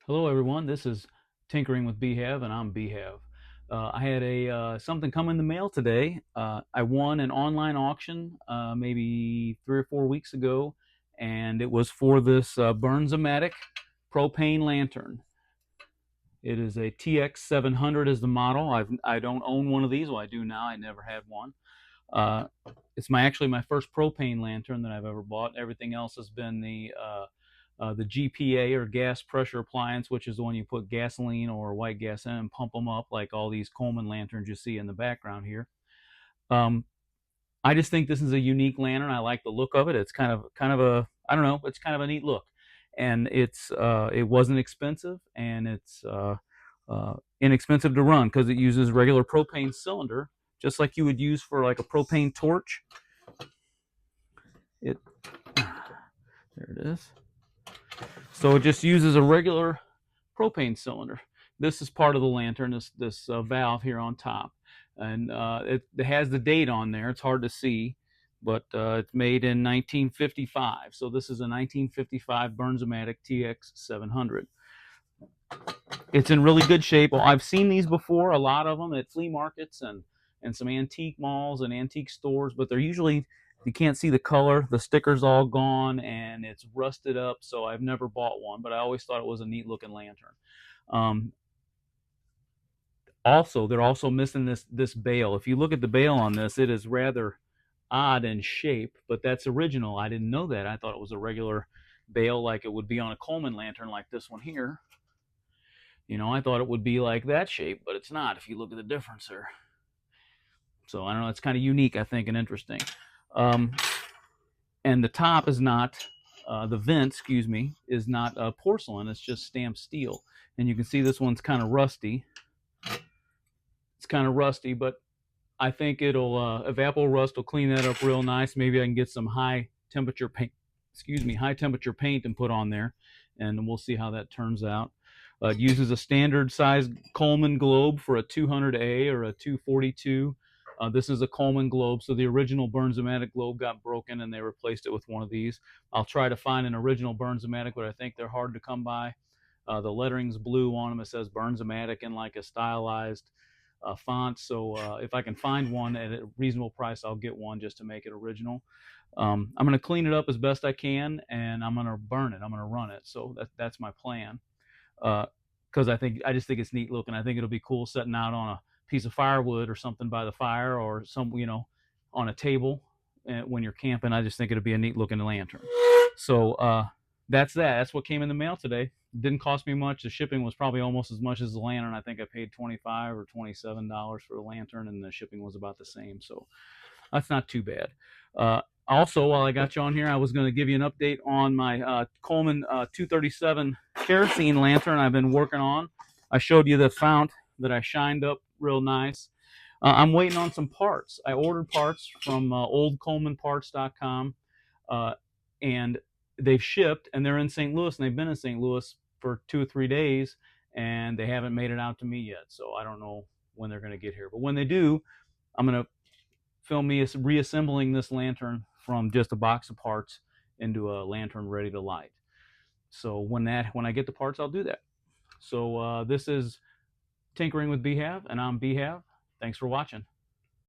Hello, everyone. This is Tinkering with B-Hav, and I'm B-Hav. I had a something come in the mail today. I won an online auction maybe 3 or 4 weeks ago, and it was for this Bernzomatic propane lantern. It is a TX700 is the model. I don't own one of these. Well, I do now. I never had one. Uh, it's actually my first propane lantern that I've ever bought. Everything else has been the GPA or gas pressure appliance, which is the one you put gasoline or white gas in and pump them up, like all these Coleman lanterns you see in the background here. Um, I just think this is a unique lantern. I like the look of it. It's kind of a I don't know. It's kind of a neat look, and it wasn't expensive, and it's inexpensive to run because it uses regular propane cylinder, just like you would use for like a propane torch. It There it is. So it just uses a regular propane cylinder. This is part of the lantern, this valve here on top, and it has the date on there. It's hard to see, but it's made in 1955. So this is a 1955 Bernzomatic TX700. It's in really good shape. Well, I've seen these before, a lot of them at flea markets and some antique malls and antique stores, but they're usually you can't see the color. The sticker's all gone and it's rusted up. So I've never bought one, but I always thought it was a neat looking lantern. Um, Also, they're also missing this bail. If you look at the bail on this, it is rather odd in shape, but that's original. I didn't know that. I thought it was a regular bail like it would be on a Coleman lantern like this one here. I thought it would be like that shape, but it's not if you look at the difference there. So I don't know. It's kind of unique, I think, and interesting. Um, and the top is not, the vent, excuse me, is not porcelain. It's just stamped steel. And you can see this one's kind of rusty. It's kind of rusty, but I think it'll evapor rust will clean that up real nice. Maybe I can get some high temperature paint, high temperature paint and put on there, and we'll see how that turns out. It uses a standard size Coleman globe for a 200A or a 242. This is a Coleman globe, so the original Bernzomatic globe got broken and they replaced it with one of these. I'll try to find an original Bernzomatic, but I think they're hard to come by. The lettering's blue on them. It says Bernzomatic in like a stylized font. So if I can find one at a reasonable price, I'll get one just to make it original. I'm going to clean it up as best I can, and I'm going to burn it. I'm going to run it. So that's my plan. Because I just think it's neat looking. I think it'll be cool setting out on a piece of firewood or something by the fire, or on a table when you're camping. I just think it'll be a neat looking lantern. So that's what came in the mail today. It didn't cost me much. The shipping was probably almost as much as the lantern. I think I paid $25 or $27 for the lantern, and the shipping was about the same. So that's not too bad. Also, while I got you on here, I was going to give you an update on my Coleman 237 kerosene lantern I've been working on. I showed you the fount that I shined up real nice. I'm waiting on some parts. I ordered parts from oldcolemanparts.com, and they've shipped, and they're in St. Louis, and they've been in St. Louis for 2 or 3 days, and they haven't made it out to me yet. So I don't know when they're going to get here. But when they do, I'm going to film me reassembling this lantern from just a box of parts into a lantern ready to light. So when I get the parts, I'll do that. So this is Tinkering with B-Hav, and I'm B-Hav. Thanks for watching.